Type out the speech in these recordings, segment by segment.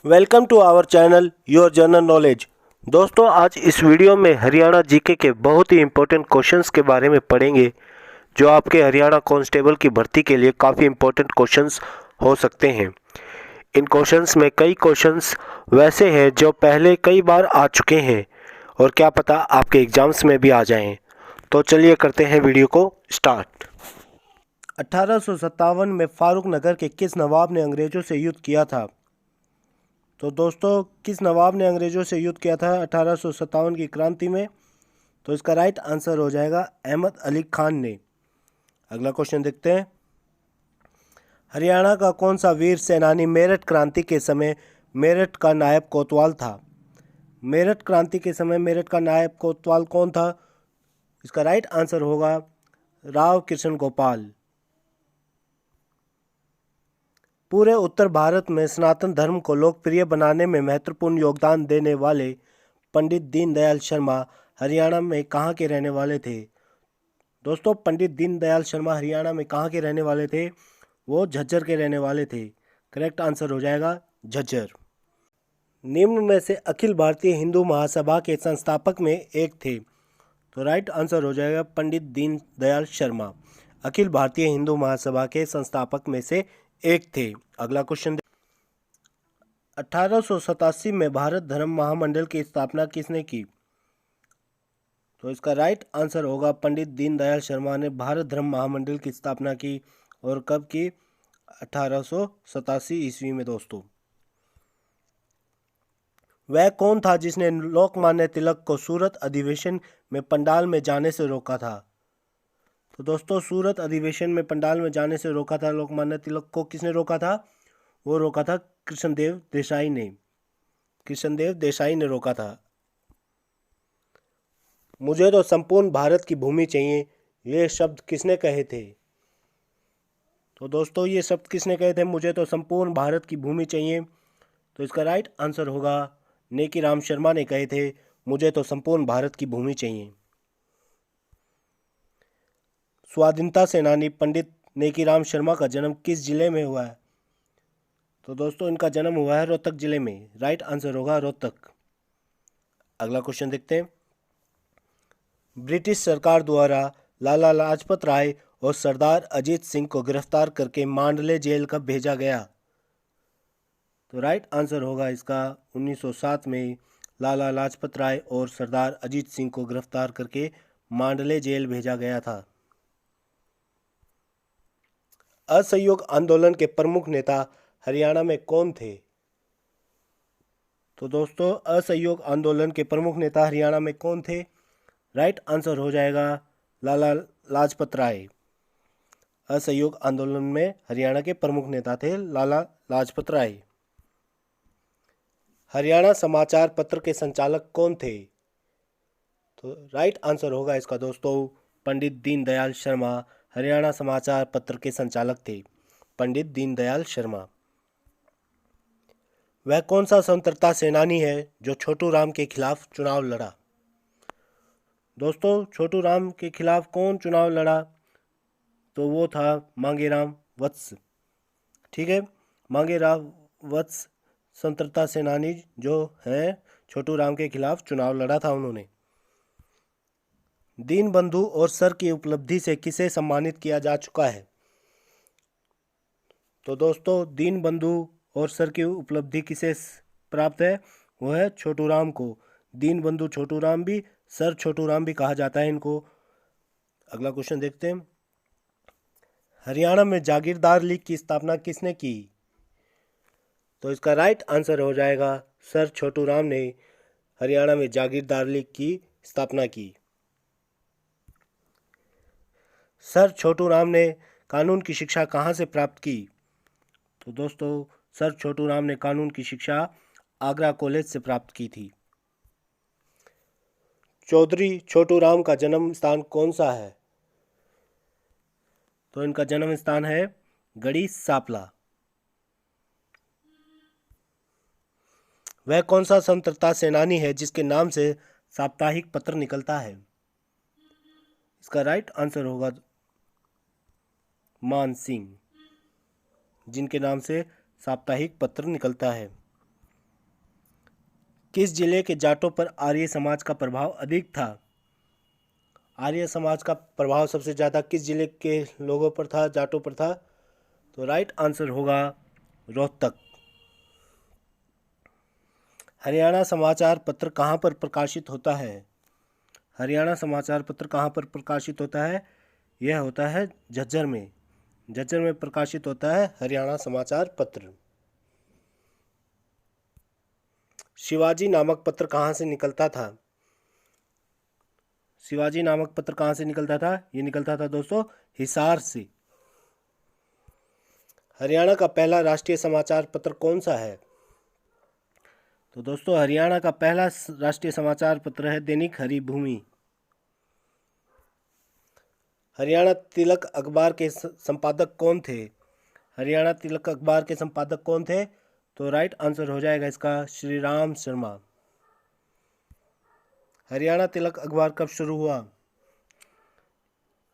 Welcome to our channel your general knowledge. दोस्तों, आज इस वीडियो में हरियाणा जीके के बहुत ही इम्पोर्टेंट क्वेश्चंस के बारे में पढ़ेंगे जो आपके हरियाणा कांस्टेबल की भर्ती के लिए काफ़ी इम्पोर्टेंट क्वेश्चंस हो सकते हैं। इन क्वेश्चंस में कई क्वेश्चंस वैसे हैं जो पहले कई बार आ चुके हैं और क्या पता आपके एग्जाम्स में भी आ जाएं। तो चलिए करते हैं वीडियो को स्टार्ट। 1857 में फारूक नगर के किस नवाब ने अंग्रेज़ों से युद्ध किया था? तो दोस्तों, किस नवाब ने अंग्रेज़ों से युद्ध किया था 1857 की क्रांति में? तो इसका राइट आंसर हो जाएगा अहमद अली खान ने। अगला क्वेश्चन देखते हैं। हरियाणा का कौन सा वीर सेनानी मेरठ क्रांति के समय मेरठ का नायब कोतवाल था? मेरठ क्रांति के समय मेरठ का नायब कोतवाल कौन था? इसका राइट आंसर होगा राव कृष्ण गोपाल। पूरे उत्तर भारत में सनातन धर्म को लोकप्रिय बनाने में महत्वपूर्ण योगदान देने वाले पंडित दीनदयाल शर्मा हरियाणा में कहाँ के रहने वाले थे? दोस्तों, पंडित दीनदयाल शर्मा हरियाणा में कहाँ के रहने वाले थे? वो झज्जर के रहने वाले थे। करेक्ट आंसर हो जाएगा झज्जर। निम्न में से अखिल भारतीय हिंदू महासभा के संस्थापक में एक थे? तो राइट आंसर हो जाएगा पंडित दीनदयाल शर्मा अखिल भारतीय हिंदू महासभा के संस्थापक में से एक थे। अगला क्वेश्चन। 1887 में भारत धर्म महामंडल की स्थापना किसने की? तो इसका राइट आंसर होगा पंडित दीनदयाल शर्मा ने भारत धर्म महामंडल की स्थापना की। और कब की? 1887 ईस्वी में। दोस्तों, वह कौन था जिसने लोकमान्य तिलक को सूरत अधिवेशन में पंडाल में जाने से रोका था? तो दोस्तों, सूरत अधिवेशन में पंडाल में जाने से रोका था लोकमान्य तिलक को किसने रोका था? वो रोका था कृष्णदेव देसाई ने। कृष्णदेव देसाई ने रोका था। मुझे तो संपूर्ण भारत की भूमि चाहिए, ये शब्द किसने कहे थे? तो दोस्तों, ये शब्द किसने कहे थे? मुझे तो संपूर्ण भारत की भूमि चाहिए। तो इसका राइट आंसर होगा नेकीराम शर्मा ने कहे थे, मुझे तो संपूर्ण भारत की भूमि चाहिए। स्वाधीनता सेनानी पंडित नेकीराम शर्मा का जन्म किस जिले में हुआ है? तो दोस्तों, इनका जन्म हुआ है रोहतक जिले में। राइट आंसर होगा रोहतक। अगला क्वेश्चन देखते हैं। ब्रिटिश सरकार द्वारा लाला लाजपत राय और सरदार अजीत सिंह को गिरफ्तार करके मांडले जेल कब भेजा गया? तो राइट आंसर होगा इसका 1907 में लाला लाजपत राय और सरदार अजीत सिंह को गिरफ्तार करके मांडले जेल भेजा गया था। असहयोग आंदोलन के प्रमुख नेता हरियाणा में कौन थे? तो दोस्तों, असहयोग आंदोलन के प्रमुख नेता हरियाणा में कौन थे? राइट आंसर हो जाएगा लाला लाजपत राय। असहयोग आंदोलन में हरियाणा के प्रमुख नेता थे लाला लाजपत राय। हरियाणा समाचार पत्र के संचालक कौन थे? तो राइट आंसर होगा इसका दोस्तों पंडित दीनदयाल शर्मा हरियाणा समाचार पत्र के संचालक थे। पंडित दीनदयाल शर्मा। वह कौन सा स्वतंत्रता सेनानी है जो छोटू राम के खिलाफ चुनाव लड़ा? दोस्तों, छोटू राम के खिलाफ कौन चुनाव लड़ा? तो वो था मांगेराम वत्स। ठीक है, मांगेराम वत्स स्वतंत्रता सेनानी जो हैं छोटू राम के खिलाफ चुनाव लड़ा था उन्होंने। दीनबंधु और सर की उपलब्धि से किसे सम्मानित किया जा चुका है? तो दोस्तों, दीनबंधु और सर की उपलब्धि किसे प्राप्त है? वो है छोटू राम को। दीनबंधु छोटू राम भी, सर छोटू राम भी कहा जाता है इनको। अगला क्वेश्चन देखते हैं। हरियाणा में जागीरदार लीग की स्थापना किसने की? तो इसका राइट आंसर हो जाएगा सर छोटू राम ने हरियाणा में जागीरदार लीग की स्थापना की। सर छोटू राम ने कानून की शिक्षा कहाँ से प्राप्त की? तो दोस्तों, सर छोटू राम ने कानून की शिक्षा आगरा कॉलेज से प्राप्त की थी। चौधरी छोटू राम का जन्म स्थान कौन सा है? तो इनका जन्म स्थान है गढ़ी सापला। वह कौन सा स्वतंत्रता सेनानी है जिसके नाम से साप्ताहिक पत्र निकलता है? इसका राइट आंसर होगा मान सिंह, जिनके नाम से साप्ताहिक पत्र निकलता है। किस जिले के जाटों पर आर्य समाज का प्रभाव अधिक था? आर्य समाज का प्रभाव सबसे ज़्यादा किस जिले के लोगों पर था, जाटों पर था? तो राइट आंसर होगा रोहतक। हरियाणा समाचार पत्र कहाँ पर प्रकाशित होता है? हरियाणा समाचार पत्र कहाँ पर प्रकाशित होता है? यह होता है झज्जर में। झज्जर में प्रकाशित होता है हरियाणा समाचार पत्र। शिवाजी नामक पत्र कहाँ से निकलता था? शिवाजी नामक पत्र कहाँ से निकलता था? ये निकलता था दोस्तों हिसार से। हरियाणा का पहला राष्ट्रीय समाचार पत्र कौन सा है? तो दोस्तों हरियाणा का पहला राष्ट्रीय समाचार पत्र है दैनिक हरिभूमि। हरियाणा तिलक अखबार के संपादक कौन थे? हरियाणा तिलक अखबार के संपादक कौन थे? तो राइट आंसर हो जाएगा इसका श्री राम शर्मा। हरियाणा तिलक अखबार कब शुरू हुआ?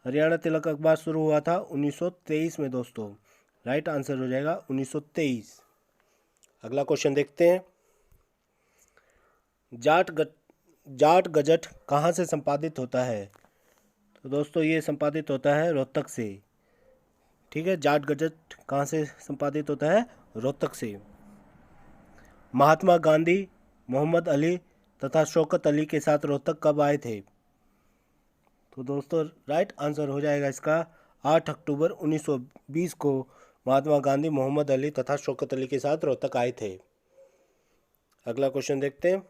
हरियाणा तिलक अखबार शुरू हुआ था 1923 में दोस्तों। राइट आंसर हो जाएगा 1923। अगला क्वेश्चन देखते हैं। जाट गजट कहाँ से संपादित होता है? तो दोस्तों ये संपादित होता है रोहतक से। ठीक है, जाट गजट कहाँ से संपादित होता है? रोहतक से। महात्मा गांधी, मोहम्मद अली तथा शौकत अली के साथ रोहतक कब आए थे? तो दोस्तों राइट आंसर हो जाएगा इसका 8 अक्टूबर 1920 को महात्मा गांधी, मोहम्मद अली तथा शौकत अली के साथ रोहतक आए थे। अगला क्वेश्चन देखते हैं।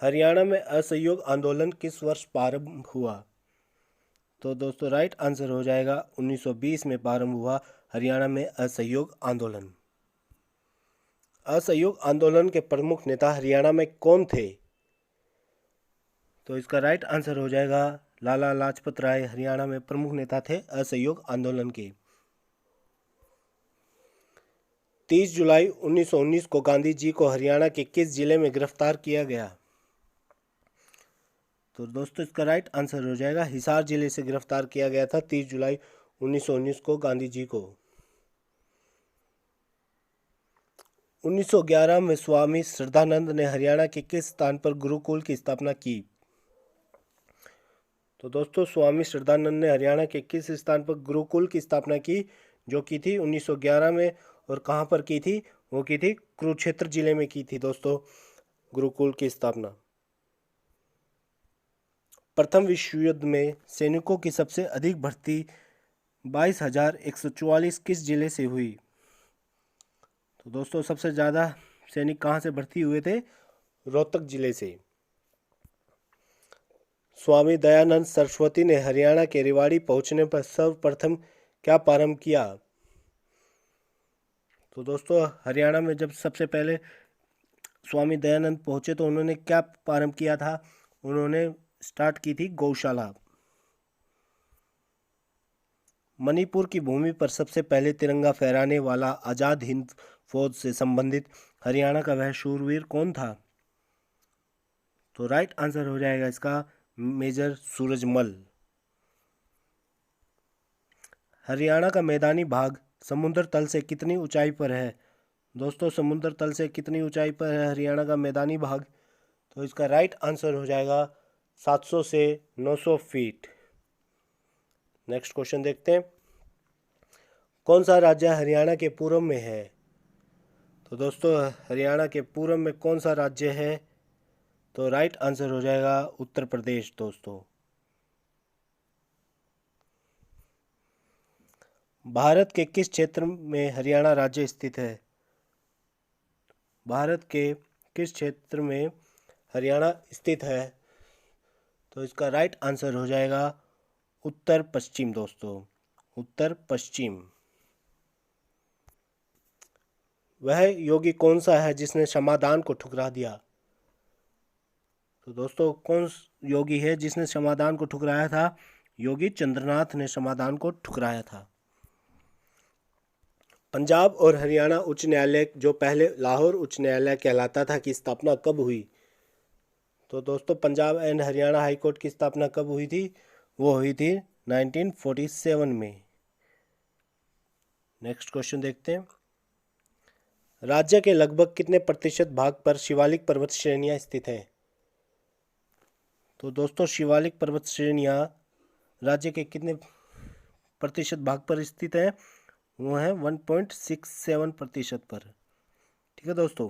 हरियाणा में असहयोग आंदोलन किस वर्ष प्रारंभ हुआ? तो दोस्तों राइट आंसर हो जाएगा 1920 में प्रारंभ हुआ हरियाणा में असहयोग आंदोलन। असहयोग आंदोलन के प्रमुख नेता हरियाणा में कौन थे? तो इसका राइट आंसर हो जाएगा लाला लाजपत राय हरियाणा में प्रमुख नेता थे असहयोग आंदोलन के। 30 जुलाई 1919 को गांधी जी को हरियाणा के किस जिले में गिरफ्तार किया गया? तो दोस्तों इसका राइट आंसर हो जाएगा हिसार जिले से गिरफ्तार किया गया था 30 जुलाई 1919 को गांधी जी को। 1911 में स्वामी श्रद्धानंद ने हरियाणा के किस स्थान पर गुरुकुल की स्थापना की? तो दोस्तों स्वामी श्रद्धानंद ने हरियाणा के किस स्थान पर गुरुकुल की स्थापना की, जो की थी 1911 में, और कहाँ पर की थी? वो की थी कुरुक्षेत्र जिले में की थी दोस्तों गुरुकुल की स्थापना। प्रथम विश्व युद्ध में सैनिकों की सबसे अधिक भर्ती 22,144 किस जिले से हुई? तो दोस्तों सबसे ज़्यादा सैनिक कहाँ से भर्ती हुए थे? रोहतक जिले से। स्वामी दयानंद सरस्वती ने हरियाणा के रेवाड़ी पहुंचने पर सर्वप्रथम क्या प्रारंभ किया? तो दोस्तों हरियाणा में जब सबसे पहले स्वामी दयानंद पहुंचे तो उन्होंने क्या प्रारंभ किया था? उन्होंने स्टार्ट की थी गौशाला। मणिपुर की भूमि पर सबसे पहले तिरंगा फहराने वाला आज़ाद हिंद फौज से संबंधित हरियाणा का वह शूरवीर कौन था? तो राइट आंसर हो जाएगा इसका मेजर सूरजमल। हरियाणा का मैदानी भाग समुद्र तल से कितनी ऊंचाई पर है? दोस्तों समुद्र तल से कितनी ऊंचाई पर है हरियाणा का मैदानी भाग? तो इसका राइट आंसर हो जाएगा 700 से 900 फीट। नेक्स्ट क्वेश्चन देखते हैं। कौन सा राज्य हरियाणा के पूर्व में है? तो दोस्तों हरियाणा के पूर्व में कौन सा राज्य है? तो राइट आंसर हो जाएगा उत्तर प्रदेश दोस्तों। भारत के किस क्षेत्र में हरियाणा राज्य स्थित है? भारत के किस क्षेत्र में हरियाणा स्थित है? तो इसका राइट आंसर हो जाएगा उत्तर पश्चिम दोस्तों, उत्तर पश्चिम। वह योगी कौन सा है जिसने समाधान को ठुकरा दिया? तो दोस्तों कौन योगी है जिसने समाधान को ठुकराया था? योगी चंद्रनाथ ने समाधान को ठुकराया था। पंजाब और हरियाणा उच्च न्यायालय, जो पहले लाहौर उच्च न्यायालय कहलाता था, की स्थापना कब हुई? तो दोस्तों Punjab and Haryana high court की स्थापना कब हुई थी? वो हुई थी 1947 में। नेक्स्ट क्वेश्चन देखते हैं। राज्य के लगभग कितने प्रतिशत भाग पर शिवालिक पर्वत श्रेणियां स्थित हैं? तो दोस्तों शिवालिक पर्वत श्रेणियां राज्य के कितने प्रतिशत भाग पर स्थित है? वो है 1.67% पर। ठीक है दोस्तों।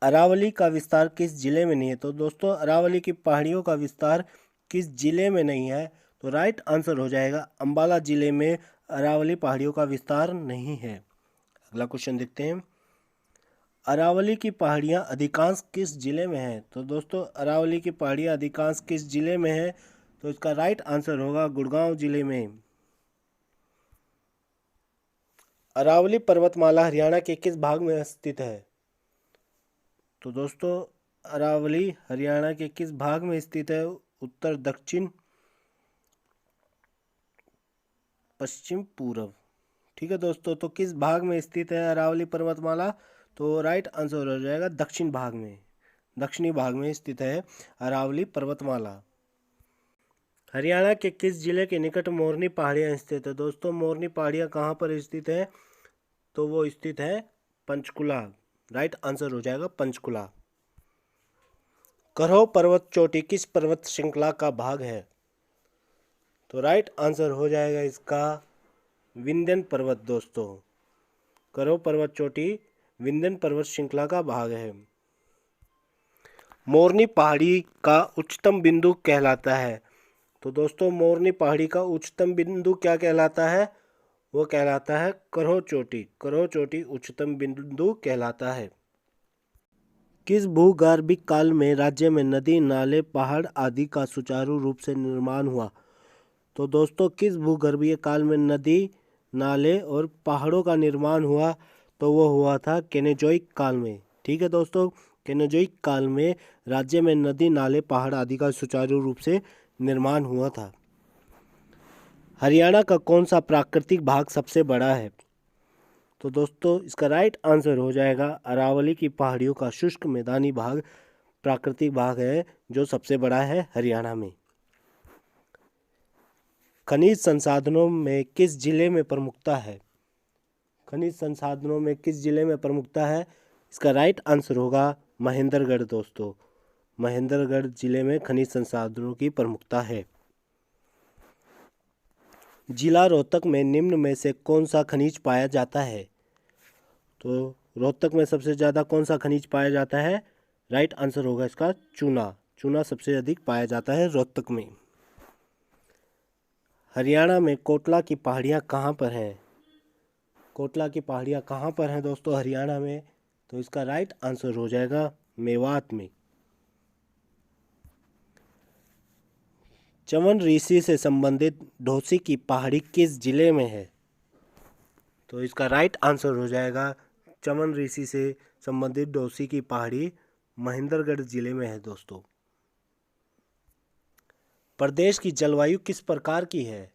अरावली का विस्तार किस जिले में नहीं है? तो दोस्तों अरावली की पहाड़ियों का विस्तार किस जिले में नहीं है? तो राइट आंसर हो जाएगा अंबाला जिले में अरावली पहाड़ियों का विस्तार नहीं है। अगला क्वेश्चन देखते हैं। अरावली की पहाड़ियाँ अधिकांश किस जिले में हैं? तो दोस्तों अरावली की पहाड़ियाँ अधिकांश किस जिले में है? तो इसका राइट आंसर होगा गुड़गांव जिले में। अरावली पर्वतमाला हरियाणा के किस भाग में स्थित है? तो दोस्तों अरावली हरियाणा के किस भाग में स्थित है? उत्तर, दक्षिण, पश्चिम, पूर्व। ठीक है दोस्तों, तो किस भाग में स्थित है अरावली पर्वतमाला? तो राइट आंसर हो जाएगा दक्षिण भाग में, दक्षिणी भाग में स्थित है अरावली पर्वतमाला। हरियाणा के किस जिले के निकट मोरनी पहाड़ियाँ स्थित है? दोस्तों मोरनी पहाड़ियाँ कहाँ पर स्थित है? तो वो स्थित है पंचकुला। राइट आंसर हो जाएगा पंचकुला। करहो पर्वत चोटी किस पर्वत श्रृंखला का भाग है? तो राइट आंसर हो जाएगा इसका विंध्यन पर्वत। दोस्तों करहो पर्वत चोटी विंध्यन पर्वत श्रृंखला का भाग है। मोरनी पहाड़ी का उच्चतम बिंदु कहलाता है? तो दोस्तों मोरनी पहाड़ी का उच्चतम बिंदु क्या कहलाता है? वो कहलाता है करहो चोटी। करहो चोटी उच्चतम बिंदु कहलाता है। किस भूगर्भिक काल में राज्य में नदी, नाले, पहाड़ आदि का सुचारू रूप से निर्माण हुआ? तो दोस्तों किस भूगर्भीय काल में नदी, नाले और पहाड़ों का निर्माण हुआ? तो वो हुआ था केनेजोइक काल में। ठीक है दोस्तों, केनेजोइक काल में राज्य में नदी, नाले, पहाड़ आदि का सुचारू रूप से निर्माण हुआ था। हरियाणा का कौन सा प्राकृतिक भाग सबसे बड़ा है? तो दोस्तों इसका राइट आंसर हो जाएगा अरावली की पहाड़ियों का शुष्क मैदानी भाग प्राकृतिक भाग है जो सबसे बड़ा है हरियाणा में। खनिज संसाधनों में किस जिले में प्रमुखता है? खनिज संसाधनों में किस जिले में प्रमुखता है? इसका राइट आंसर होगा महेंद्रगढ़। दोस्तों महेंद्रगढ़ जिले में खनिज संसाधनों की प्रमुखता है। जिला रोहतक में निम्न में से कौन सा खनिज पाया जाता है? तो रोहतक में सबसे ज़्यादा कौन सा खनिज पाया जाता है? राइट आंसर होगा इसका चूना। चूना सबसे अधिक पाया जाता है रोहतक में। हरियाणा में कोटला की पहाड़ियाँ कहाँ पर हैं? कोटला की पहाड़ियाँ कहाँ पर हैं दोस्तों हरियाणा में? तो इसका राइट आंसर हो जाएगा मेवात में। चमन ऋषि से संबंधित ढोसी की पहाड़ी किस जिले में है? तो इसका राइट आंसर हो जाएगा चमन ऋषि से संबंधित ढोसी की पहाड़ी महेंद्रगढ़ जिले में है। दोस्तों प्रदेश की जलवायु किस प्रकार की है?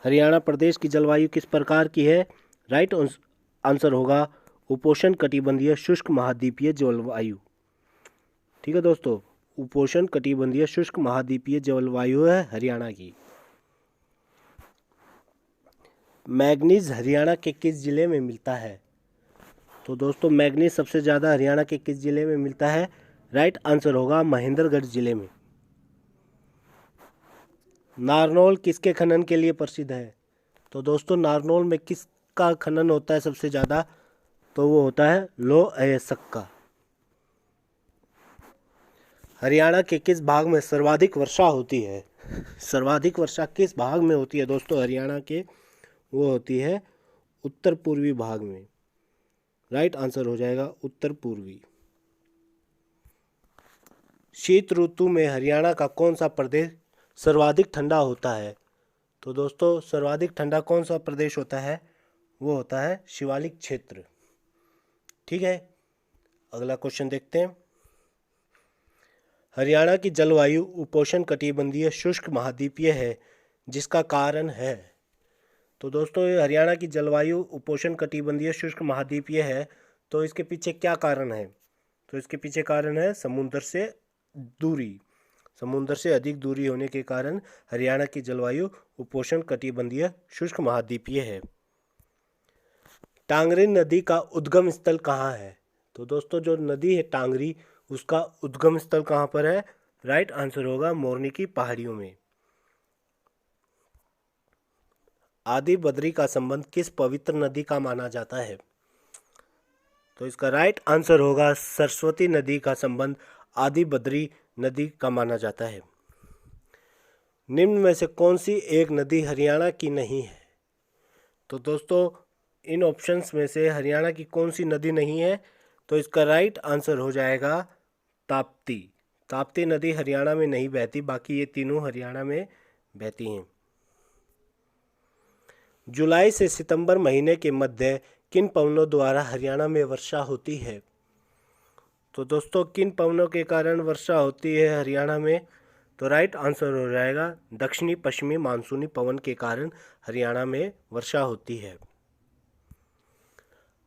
हरियाणा प्रदेश की जलवायु किस प्रकार की है? राइट आंसर होगा उपोष्ण कटिबंधीय शुष्क महाद्वीपीय जलवायु। ठीक है दोस्तों, उपोष्ण कटिबंधीय शुष्क महाद्वीपीय जलवायु है हरियाणा की। मैग्नीज हरियाणा के किस जिले में मिलता है? तो दोस्तों मैग्नीज सबसे ज़्यादा हरियाणा के किस जिले में मिलता है? राइट आंसर होगा महेंद्रगढ़ जिले में। नारनौल किसके खनन के लिए प्रसिद्ध है? तो दोस्तों नारनौल में किसका खनन होता है सबसे ज़्यादा? तो वो होता है लौह अयस्क का। हरियाणा के किस भाग में सर्वाधिक वर्षा होती है? सर्वाधिक वर्षा किस भाग में होती है दोस्तों हरियाणा के? वो होती है उत्तर पूर्वी भाग में। राइट आंसर हो जाएगा उत्तर पूर्वी। शीत ऋतु में हरियाणा का कौन सा प्रदेश सर्वाधिक ठंडा होता है? तो दोस्तों सर्वाधिक ठंडा कौन सा प्रदेश होता है? वो होता है शिवालिक क्षेत्र। ठीक है, अगला क्वेश्चन देखते हैं। हरियाणा की जलवायु उपोष्ण कटिबंधीय शुष्क महाद्वीपीय है जिसका कारण है? तो दोस्तों ये हरियाणा की जलवायु उपोष्ण कटिबंधीय शुष्क महाद्वीपीय है, तो इसके पीछे क्या कारण है? तो इसके पीछे कारण है समुद्र से दूरी। समुद्र से अधिक दूरी होने के कारण हरियाणा की जलवायु उपोष्ण कटिबंधीय शुष्क महाद्वीपीय है। टांगरी नदी का उद्गम स्थल कहाँ है? तो दोस्तों जो नदी है टांगरी, उसका उद्गम स्थल कहाँ पर है? राइट आंसर होगा मोरनी की पहाड़ियों में। आदि बद्री का संबंध किस पवित्र नदी का माना जाता है? तो इसका राइट आंसर होगा सरस्वती नदी का संबंध आदि बद्री नदी का माना जाता है। निम्न में से कौन सी एक नदी हरियाणा की नहीं है? तो दोस्तों इन ऑप्शंस में से हरियाणा की कौन सी नदी नहीं है? तो इसका राइट आंसर हो जाएगा ताप्ती। ताप्ती नदी हरियाणा में नहीं बहती, बाकी ये तीनों हरियाणा में बहती हैं। जुलाई से सितंबर महीने के मध्य किन पवनों द्वारा हरियाणा में वर्षा होती है? तो दोस्तों किन पवनों के कारण वर्षा होती है हरियाणा में? तो राइट आंसर हो जाएगा दक्षिणी पश्चिमी मानसूनी पवन के कारण हरियाणा में वर्षा होती है।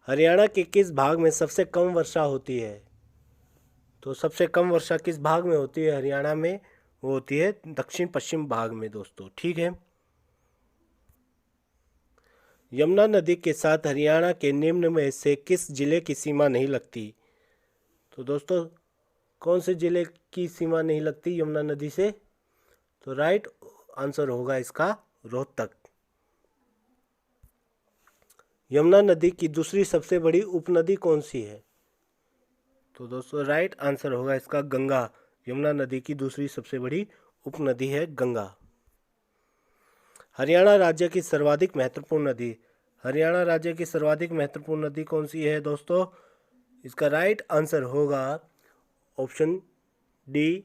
हरियाणा के किस भाग में सबसे कम वर्षा होती है? तो सबसे कम वर्षा किस भाग में होती है हरियाणा में? वो होती है दक्षिण पश्चिम भाग में दोस्तों, ठीक है। यमुना नदी के साथ हरियाणा के निम्न में से किस जिले की सीमा नहीं लगती? तो दोस्तों कौन से जिले की सीमा नहीं लगती यमुना नदी से? तो राइट आंसर होगा इसका रोहतक। यमुना नदी की दूसरी सबसे बड़ी उपनदी कौन सी है? तो दोस्तों राइट आंसर होगा इसका गंगा। यमुना नदी की दूसरी सबसे बड़ी उपनदी है गंगा। हरियाणा राज्य की सर्वाधिक महत्वपूर्ण नदी। हरियाणा राज्य की सर्वाधिक महत्वपूर्ण नदी कौन सी है दोस्तों? इसका राइट आंसर होगा ऑप्शन डी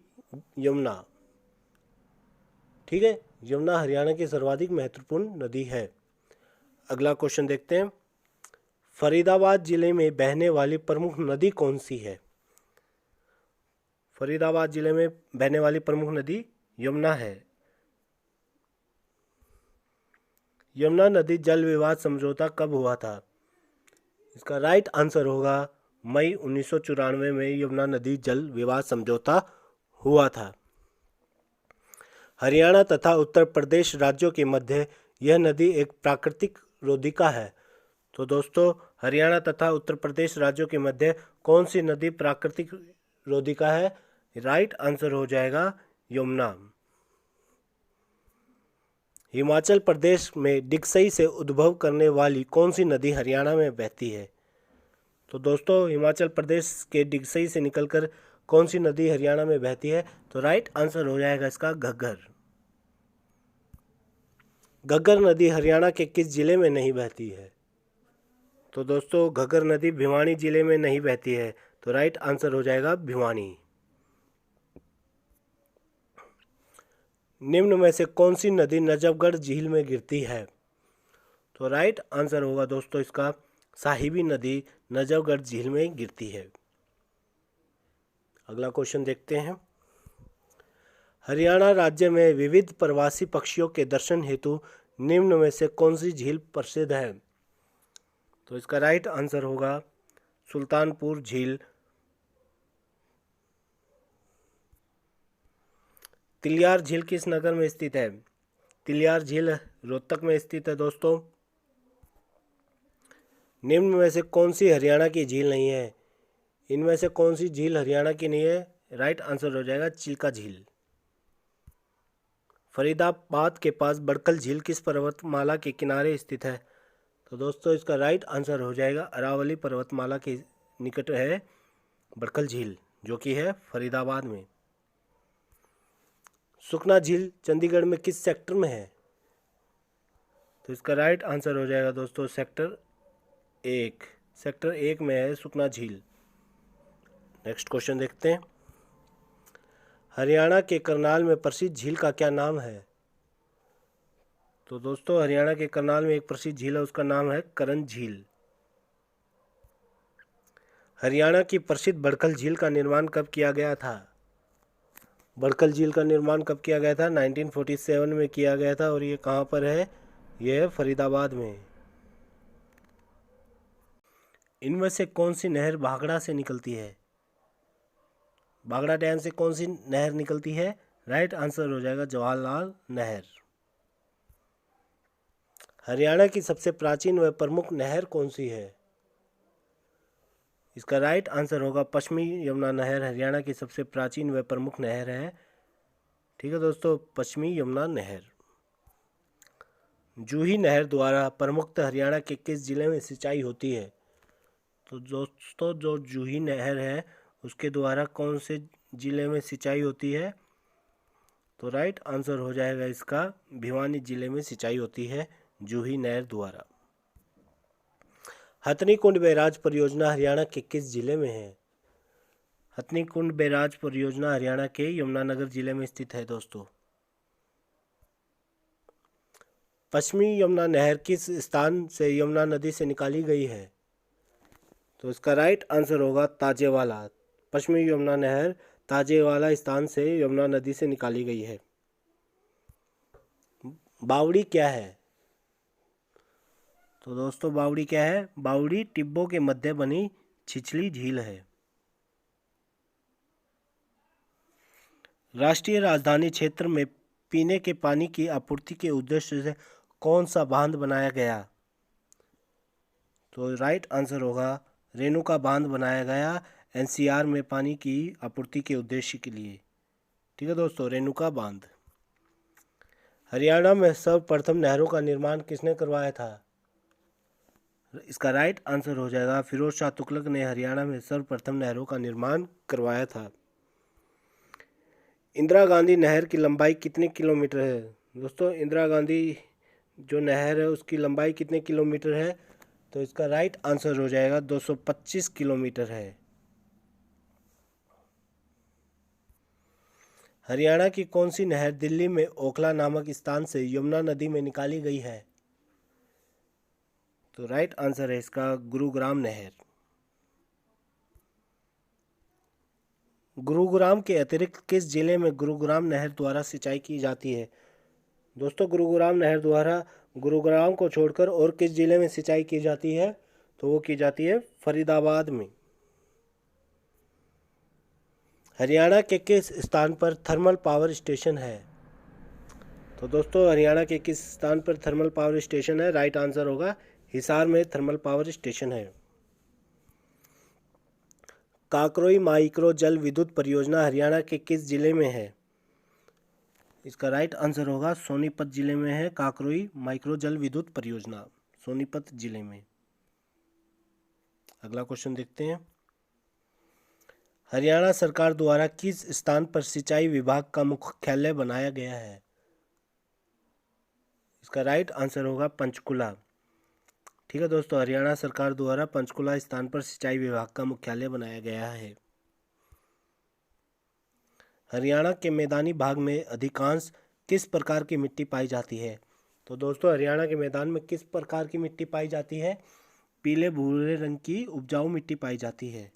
यमुना, ठीक है। यमुना हरियाणा की सर्वाधिक महत्वपूर्ण नदी है। अगला क्वेश्चन देखते हैं। फरीदाबाद जिले में बहने वाली प्रमुख नदी कौन सी है? फरीदाबाद जिले में बहने वाली प्रमुख नदी यमुना है। यमुना नदी जल विवाद समझौता कब हुआ था? इसका राइट आंसर होगा मई 1994 में यमुना नदी जल विवाद समझौता हुआ था। हरियाणा तथा उत्तर प्रदेश राज्यों के मध्य यह नदी एक प्राकृतिक रोधिका है। तो दोस्तों हरियाणा तथा उत्तर प्रदेश राज्यों के मध्य कौन सी नदी प्राकृतिक रोधिका है? राइट आंसर हो जाएगा यमुना। हिमाचल प्रदेश में डिक्सई से उद्भव करने वाली कौन सी नदी हरियाणा में बहती है? तो दोस्तों हिमाचल प्रदेश के डिक्सई से निकलकर कौन सी नदी हरियाणा में बहती है? तो राइट आंसर हो जाएगा इसका घग्गर। घग्गर नदी हरियाणा के किस जिले में नहीं बहती है? तो दोस्तों घग्गर नदी भिवानी जिले में नहीं बहती है। तो राइट आंसर हो जाएगा भिवानी। निम्न में से कौन सी नदी नजफगढ़ झील में गिरती है? तो राइट आंसर होगा दोस्तों इसका साहिबी नदी नजफगढ़ झील में गिरती है। अगला क्वेश्चन देखते हैं। हरियाणा राज्य में विविध प्रवासी पक्षियों के दर्शन हेतु निम्न में से कौन सी झील प्रसिद्ध है? तो इसका राइट आंसर होगा सुल्तानपुर झील। तिलियार झील किस नगर में स्थित है? तिलियार झील रोहतक में स्थित है दोस्तों। निम्न में से कौन सी हरियाणा की झील नहीं है? इनमें से कौन सी झील हरियाणा की नहीं है? राइट आंसर हो जाएगा चिल्का झील। फरीदाबाद के पास बड़कल झील किस पर्वतमाला के किनारे स्थित है? तो दोस्तों इसका राइट आंसर हो जाएगा अरावली पर्वतमाला के निकट है बड़कल झील, जो कि है फरीदाबाद में। सुखना झील चंडीगढ़ में किस सेक्टर में है? तो इसका राइट आंसर हो जाएगा दोस्तों सेक्टर 1। सेक्टर 1 में है सुखना झील। नेक्स्ट क्वेश्चन देखते हैं। हरियाणा के करनाल में प्रसिद्ध झील का क्या नाम है? तो दोस्तों हरियाणा के करनाल में एक प्रसिद्ध झील है, उसका नाम है करन झील। हरियाणा की प्रसिद्ध बड़कल झील का निर्माण कब किया गया था? बड़कल झील का निर्माण कब किया गया था? 1947 में किया गया था। और ये कहाँ पर है? ये है फरीदाबाद में। इनमें से कौन सी नहर भाखड़ा से निकलती है? भाखड़ा डैम से कौन सी नहर निकलती है? राइट आंसर हो जाएगा जवाहरलाल नहर। हरियाणा की सबसे प्राचीन व प्रमुख नहर कौन सी है? इसका राइट आंसर होगा पश्चिमी यमुना नहर हरियाणा की सबसे प्राचीन व प्रमुख नहर है। ठीक है दोस्तों, पश्चिमी यमुना नहर। जूही नहर द्वारा प्रमुखतः हरियाणा के किस जिले में सिंचाई होती है? तो दोस्तों, जो जूही नहर है उसके द्वारा कौन से जिले में सिंचाई होती है? तो राइट आंसर हो जाएगा इसका भिवानी जिले में सिंचाई होती है जूही नहर द्वारा। हथनीकुंड बैराज परियोजना हरियाणा के किस जिले में है? हथनीकुंड बैराज परियोजना हरियाणा के यमुनानगर जिले में स्थित है दोस्तों। पश्चिमी यमुना नहर किस स्थान से यमुना नदी से निकाली गई है? तो इसका राइट आंसर होगा ताजेवाला। पश्चिमी यमुना नहर ताजेवाला स्थान से यमुना नदी से निकाली गई है। बावड़ी क्या है? तो दोस्तों, बावड़ी क्या है? बावड़ी टिब्बों के मध्य बनी छिछली झील है। राष्ट्रीय राजधानी क्षेत्र में पीने के पानी की आपूर्ति के उद्देश्य से कौन सा बांध बनाया गया? तो राइट आंसर होगा रेणुका बांध बनाया गया एनसीआर में पानी की आपूर्ति के उद्देश्य के लिए। ठीक है दोस्तों, रेणुका बांध। हरियाणा में सर्वप्रथम नहरों का निर्माण किसने करवाया था? इसका राइट आंसर हो जाएगा फिरोज शाह तुगलक ने हरियाणा में सर्वप्रथम नहरों का निर्माण करवाया था। इंदिरा गांधी नहर की लंबाई कितने किलोमीटर है? दोस्तों, इंदिरा गांधी जो नहर है उसकी लंबाई कितने किलोमीटर है? तो इसका राइट आंसर हो जाएगा 225 किलोमीटर है। हरियाणा की कौन सी नहर दिल्ली में ओखला नामक स्थान से यमुना नदी में निकाली गई है? तो राइट आंसर है इसका गुरुग्राम नहर। गुरुग्राम के अतिरिक्त किस जिले में गुरुग्राम नहर द्वारा सिंचाई की जाती है? दोस्तों, गुरुग्राम नहर द्वारा गुरुग्राम को छोड़कर और किस जिले में सिंचाई की जाती है? तो वो की जाती है फरीदाबाद में। हरियाणा के किस स्थान पर थर्मल पावर स्टेशन है? तो दोस्तों, हरियाणा के किस स्थान पर थर्मल पावर स्टेशन है? राइट आंसर होगा हिसार में थर्मल पावर स्टेशन है। काकरोई माइक्रो जल विद्युत परियोजना हरियाणा के किस जिले में है? इसका राइट आंसर होगा सोनीपत जिले में है काकरोई माइक्रो जल विद्युत परियोजना, सोनीपत जिले में। अगला क्वेश्चन देखते हैं। हरियाणा सरकार द्वारा किस स्थान पर सिंचाई विभाग का मुख्यालय बनाया गया है? इसका राइट आंसर होगा पंचकुला। ठीक है दोस्तों, हरियाणा सरकार द्वारा पंचकुला स्थान पर सिंचाई विभाग का मुख्यालय बनाया गया है। हरियाणा के मैदानी भाग में अधिकांश किस प्रकार की मिट्टी पाई जाती है? तो दोस्तों, हरियाणा के मैदान में किस प्रकार की मिट्टी पाई जाती है? पीले भूरे रंग की उपजाऊ मिट्टी पाई जाती है।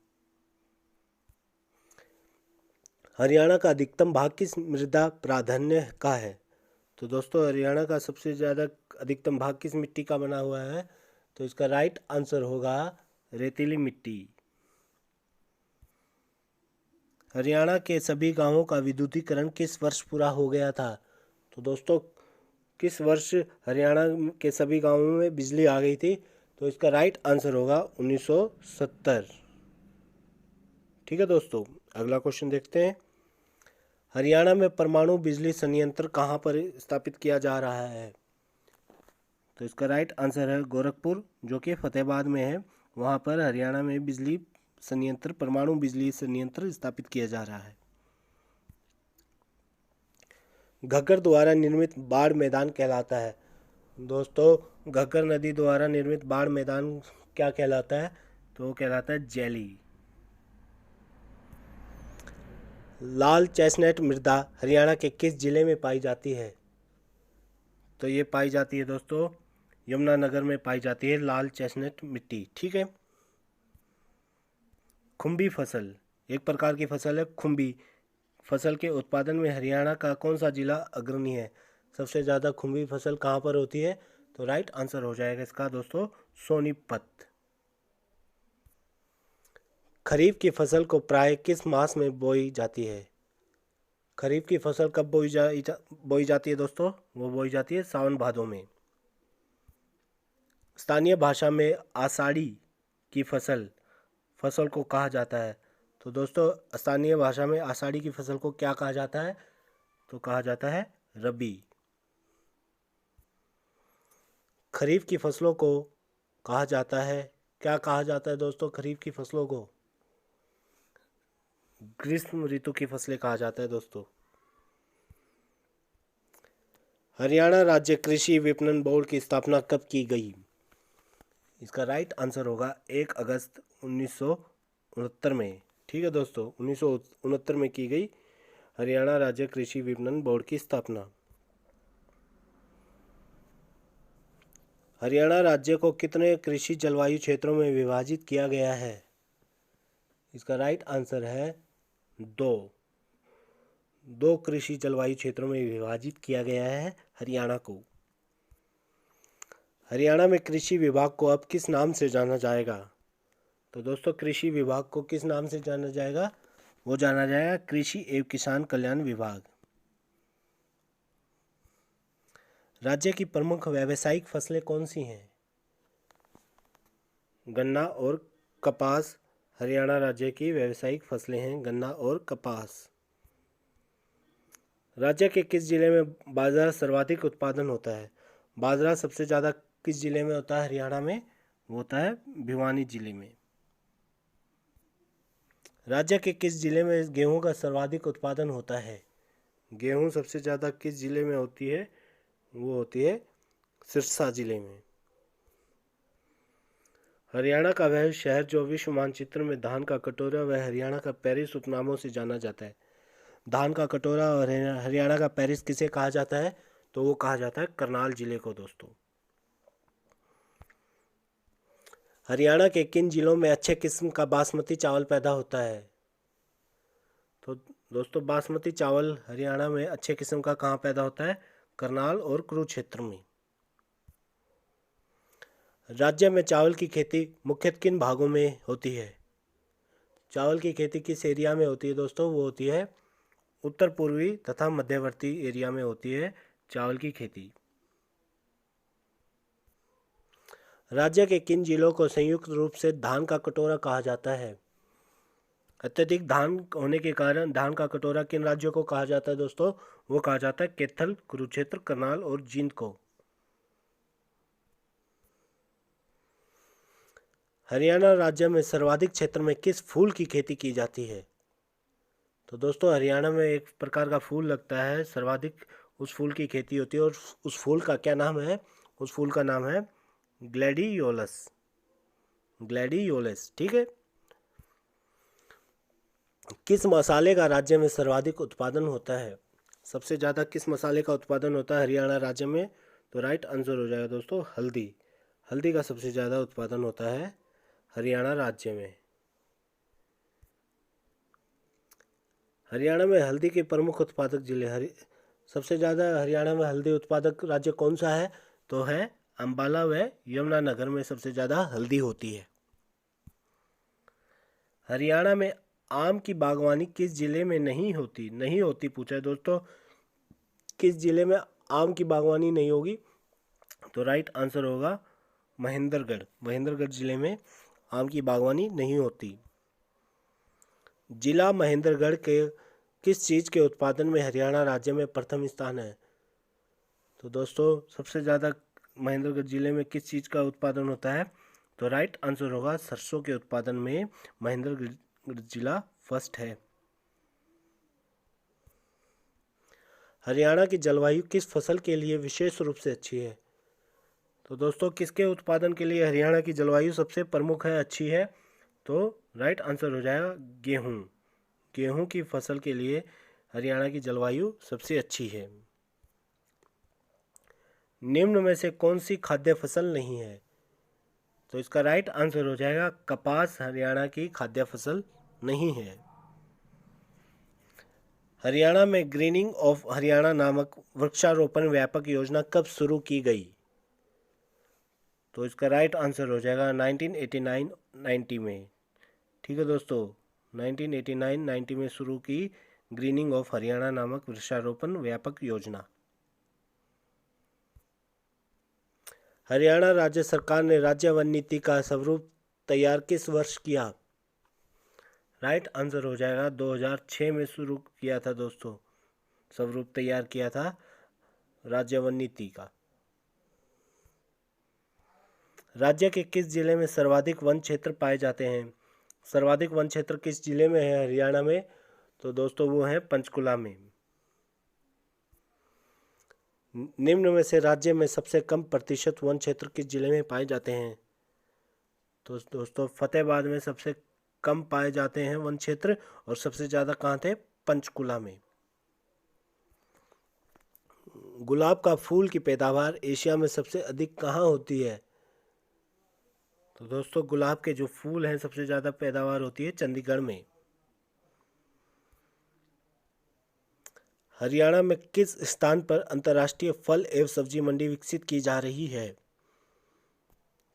हरियाणा का अधिकतम भाग किस मृदा प्राधान्य का है? तो दोस्तों, हरियाणा का सबसे ज़्यादा अधिकतम भाग किस मिट्टी का बना हुआ है? तो इसका राइट आंसर होगा रेतीली मिट्टी। हरियाणा के सभी गांवों का विद्युतीकरण किस वर्ष पूरा हो गया था? तो दोस्तों, किस वर्ष हरियाणा के सभी गांवों में बिजली आ गई थी? तो इसका राइट आंसर होगा 1970। ठीक है दोस्तों, अगला क्वेश्चन देखते हैं। हरियाणा में परमाणु बिजली संयंत्र कहाँ पर स्थापित किया जा रहा है? तो इसका राइट आंसर है गोरखपुर, जो कि फतेहाबाद में है। वहाँ पर हरियाणा में बिजली संयंत्र, परमाणु बिजली संयंत्र स्थापित किया जा रहा है। घग्गर द्वारा निर्मित बाढ़ मैदान कहलाता है। दोस्तों, घग्गर नदी द्वारा निर्मित बाढ़ मैदान क्या कहलाता है? तो वो कहलाता है जैली। लाल चेस्टनट मृदा हरियाणा के किस जिले में पाई जाती है? तो ये पाई जाती है दोस्तों यमुनानगर में पाई जाती है लाल चेस्टनट मिट्टी। ठीक है। खुम्बी फसल एक प्रकार की फसल है। खुम्बी फसल के उत्पादन में हरियाणा का कौन सा जिला अग्रणी है? सबसे ज़्यादा खुम्बी फसल कहाँ पर होती है? तो राइट आंसर हो जाएगा इसका दोस्तों सोनीपत। खरीफ की फसल को प्राय किस मास में बोई जाती है? खरीफ की फसल कब बोई जाती है दोस्तों? वो बोई जाती है सावन भादों में। स्थानीय भाषा में आषाढ़ी की फसल को कहा जाता है। तो दोस्तों स्थानीय भाषा में आषाढ़ी की फसल को क्या कहा जाता है? तो कहा जाता है रबी। खरीफ की फसलों को कहा जाता है, क्या कहा जाता है दोस्तों? खरीफ की फसलों को ग्रीष्म ऋतु की फसलें कहा जाता है दोस्तों। हरियाणा राज्य कृषि विपणन बोर्ड की स्थापना कब की गई? इसका राइट आंसर होगा 1 अगस्त 1969 में। ठीक है दोस्तों, 1969 में की गई हरियाणा राज्य कृषि विपणन बोर्ड की स्थापना। हरियाणा राज्य को कितने कृषि जलवायु क्षेत्रों में विभाजित किया गया है? इसका राइट आंसर है 2 कृषि जलवायु क्षेत्रों में विभाजित किया गया है हरियाणा को। हरियाणा में कृषि विभाग को अब किस नाम से जाना जाएगा? तो दोस्तों कृषि विभाग को किस नाम से जाना जाएगा? वो जाना जाएगा कृषि एवं किसान कल्याण विभाग। राज्य की प्रमुख व्यावसायिक फसलें कौन सी हैं? गन्ना और कपास हरियाणा राज्य की व्यावसायिक फसलें हैं, गन्ना और कपास। राज्य के किस जिले में बाजरा सर्वाधिक उत्पादन होता है? बाजरा सबसे ज़्यादा किस जिले में होता है हरियाणा में? वो होता है भिवानी जिले में। राज्य के किस जिले में गेहूं का सर्वाधिक उत्पादन होता है? गेहूं सबसे ज़्यादा किस जिले में होती है? वो होती है सिरसा जिले में। हरियाणा का वह शहर जो विश्व मानचित्र में धान का कटोरा व हरियाणा का पेरिस उपनामों से जाना जाता है। धान का कटोरा और हरियाणा का पेरिस किसे कहा जाता है? तो वो कहा जाता है करनाल जिले को दोस्तों। हरियाणा के किन जिलों में अच्छे किस्म का बासमती चावल पैदा होता है? तो दोस्तों बासमती चावल हरियाणा में अच्छे किस्म का कहाँ पैदा होता है? करनाल और कुरुक्षेत्र में। राज्य में चावल की खेती मुख्यतः किन भागों में होती है? चावल की खेती किस एरिया में होती है दोस्तों? वो होती है उत्तर पूर्वी तथा मध्यवर्ती एरिया में होती है चावल की खेती। राज्य के किन जिलों को संयुक्त रूप से धान का कटोरा कहा जाता है? अत्यधिक धान होने के कारण धान का कटोरा किन राज्यों को कहा जाता है दोस्तों? वो कहा जाता है कैथल, कुरुक्षेत्र, करनाल और जींद को। हरियाणा राज्य में सर्वाधिक क्षेत्र में किस फूल की खेती की जाती है? तो दोस्तों हरियाणा में एक प्रकार का फूल लगता है, सर्वाधिक उस फूल की खेती होती है और उस फूल का क्या नाम है? उस फूल का नाम है ग्लैडियोलस। ग्लैडियोलस, ठीक है। किस मसाले का राज्य में सर्वाधिक उत्पादन होता है? सबसे ज़्यादा किस मसाले का उत्पादन होता है हरियाणा राज्य में? तो राइट आंसर हो जाएगा दोस्तों हल्दी। हल्दी का सबसे ज़्यादा उत्पादन होता है हरियाणा राज्य में। हरियाणा में हल्दी के प्रमुख उत्पादक जिले सबसे ज़्यादा हरियाणा में हल्दी उत्पादक राज्य कौन सा है? तो है अंबाला व यमुनानगर में सबसे ज़्यादा हल्दी होती है। हरियाणा में आम की बागवानी किस जिले में नहीं होती पूछा है दोस्तों। किस जिले में आम की बागवानी नहीं होगी? तो राइट आंसर होगा महेंद्रगढ़। महेंद्रगढ़ जिले में आम की बागवानी नहीं होती। जिला महेंद्रगढ़ के किस चीज़ के उत्पादन में हरियाणा राज्य में प्रथम स्थान है? तो दोस्तों सबसे ज़्यादा महेंद्रगढ़ जिले में किस चीज़ का उत्पादन होता है? तो राइट आंसर होगा सरसों के उत्पादन में महेंद्रगढ़ जिला फर्स्ट है। हरियाणा की जलवायु किस फसल के लिए विशेष रूप से अच्छी है? तो दोस्तों किसके उत्पादन के लिए हरियाणा की जलवायु सबसे प्रमुख है, अच्छी है? तो राइट आंसर हो जाएगा गेहूँ। गेहूँ की फसल के लिए हरियाणा की जलवायु सबसे अच्छी है। निम्न में से कौन सी खाद्य फसल नहीं है? तो इसका राइट आंसर हो जाएगा कपास हरियाणा की खाद्य फसल नहीं है। हरियाणा में ग्रीनिंग ऑफ हरियाणा नामक वृक्षारोपण व्यापक योजना कब शुरू की गई? तो इसका राइट आंसर हो जाएगा 1989-90 में। ठीक है दोस्तों, 1989-90 में शुरू की ग्रीनिंग ऑफ हरियाणा नामक वृक्षारोपण व्यापक योजना। हरियाणा राज्य सरकार ने राज्य वन नीति का स्वरूप तैयार किस वर्ष किया? राइट आंसर हो जाएगा 2006 में शुरू किया था दोस्तों, स्वरूप तैयार किया था राज्य वन नीति का। राज्य के किस जिले में सर्वाधिक वन क्षेत्र पाए जाते हैं? सर्वाधिक वन क्षेत्र किस जिले में है हरियाणा में? तो दोस्तों वो है पंचकुला में। निम्न में से राज्य में सबसे कम प्रतिशत वन क्षेत्र किस जिले में पाए जाते हैं? तो दोस्तों फतेहाबाद में सबसे कम पाए जाते हैं वन क्षेत्र, और सबसे ज़्यादा कहाँ थे? पंचकुला में। गुलाब का फूल की पैदावार एशिया में सबसे अधिक कहाँ होती है? तो दोस्तों गुलाब के जो फूल हैं सबसे ज़्यादा पैदावार होती है चंडीगढ़ में। हरियाणा में किस स्थान पर अंतर्राष्ट्रीय फल एवं सब्जी मंडी विकसित की जा रही है?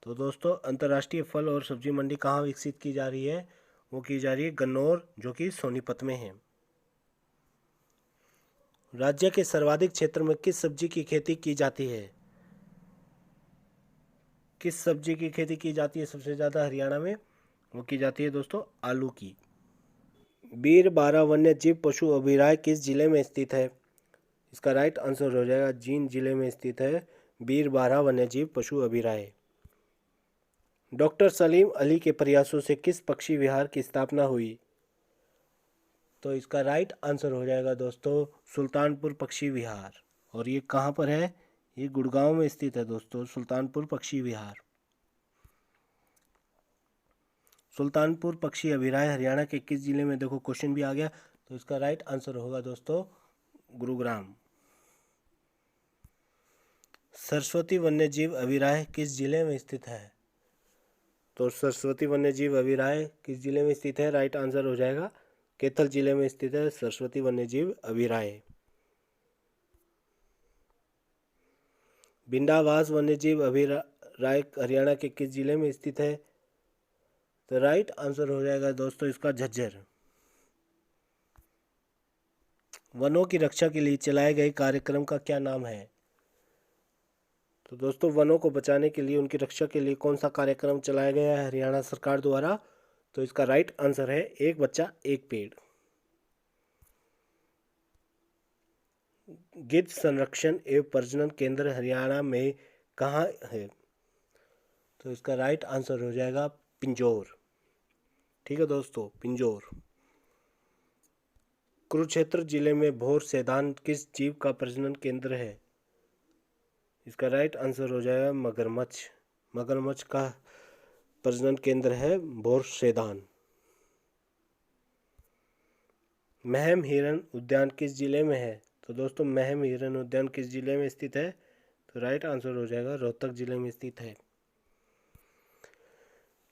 तो दोस्तों अंतर्राष्ट्रीय फल और सब्जी मंडी कहाँ विकसित की जा रही है? वो की जा रही है गन्नौर, जो कि सोनीपत में है। राज्य के सर्वाधिक क्षेत्र में किस सब्जी की खेती की जाती है? किस सब्जी की खेती की जाती है सबसे ज़्यादा हरियाणा में? वो की जाती है दोस्तों आलू की। बीरबारा वन्य जीव पशु अभयारण्य किस जिले में स्थित है? इसका राइट आंसर हो जाएगा जींद जिले में स्थित है बीरबारा वन्य जीव पशु अभयारण्य। डॉक्टर सलीम अली के प्रयासों से किस पक्षी विहार की स्थापना हुई? तो इसका राइट आंसर हो जाएगा दोस्तों सुल्तानपुर पक्षी विहार। और ये कहाँ पर है? ये गुड़गांव में स्थित है दोस्तों सुल्तानपुर पक्षी विहार। सुल्तानपुर पक्षी अभयारण्य हरियाणा के किस जिले में? देखो क्वेश्चन भी आ गया, तो इसका राइट आंसर होगा दोस्तों गुरुग्राम। सरस्वती वन्यजीव अभयारण्य किस जिले में स्थित है? तो सरस्वती वन्यजीव अभयारण्य किस जिले में स्थित है? राइट आंसर हो जाएगा कैथल जिले में स्थित है सरस्वती वन्यजीव अभयारण्य। भिंडावास वन्यजीव अभयारण्य हरियाणा के किस जिले में स्थित है? तो राइट आंसर हो जाएगा दोस्तों इसका झज्जर। वनों की रक्षा के लिए चलाए गए कार्यक्रम का क्या नाम है? तो दोस्तों वनों को बचाने के लिए, उनकी रक्षा के लिए कौन सा कार्यक्रम चलाया गया है हरियाणा सरकार द्वारा? तो इसका राइट आंसर है एक बच्चा एक पेड़। गिद्ध संरक्षण एवं प्रजनन केंद्र हरियाणा में कहाँ है? तो इसका राइट आंसर हो जाएगा पिंजौर। ठीक है दोस्तों, पिंजौर। कुरुक्षेत्र जिले में भोर सैदान किस जीव का प्रजनन केंद्र है? इसका राइट आंसर हो जाएगा मगरमच्छ। मगरमच्छ का प्रजनन केंद्र है भोर सैदान। महम हिरण उद्यान किस जिले में है? तो दोस्तों महम हिरण उद्यान किस जिले में स्थित है? तो राइट आंसर हो जाएगा रोहतक जिले में स्थित है।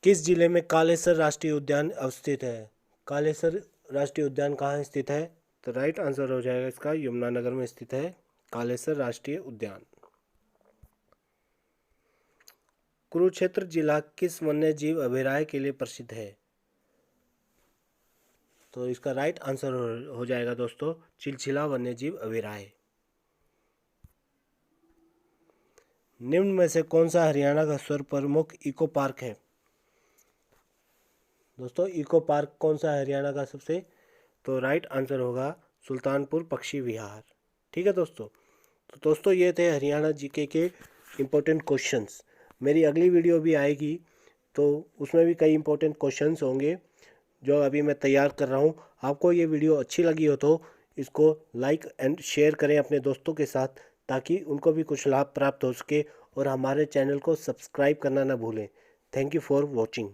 किस जिले में कालेसर राष्ट्रीय उद्यान अवस्थित है? कालेसर राष्ट्रीय उद्यान कहाँ स्थित है? तो राइट आंसर हो जाएगा इसका यमुनानगर में स्थित है कालेसर राष्ट्रीय उद्यान। कुरुक्षेत्र जिला किस वन्य जीव अभयारण्य के लिए प्रसिद्ध है? तो इसका राइट आंसर हो जाएगा दोस्तों चिलचिला वन्य जीव अभयारण्य। निम्न में से कौन सा हरियाणा का सर्वप्रमुख इको पार्क है? दोस्तों इको पार्क कौन सा है हरियाणा का सबसे? तो राइट आंसर होगा सुल्तानपुर पक्षी विहार। ठीक है दोस्तों, तो दोस्तों ये थे हरियाणा जीके के इम्पोर्टेंट क्वेश्चंस। मेरी अगली वीडियो भी आएगी तो उसमें भी कई इम्पोर्टेंट क्वेश्चंस होंगे जो अभी मैं तैयार कर रहा हूँ। आपको ये वीडियो अच्छी लगी हो तो इसको लाइक एंड शेयर करें अपने दोस्तों के साथ, ताकि उनको भी कुछ लाभ प्राप्त हो सके, और हमारे चैनल को सब्सक्राइब करना ना भूलें। Thank you for watching.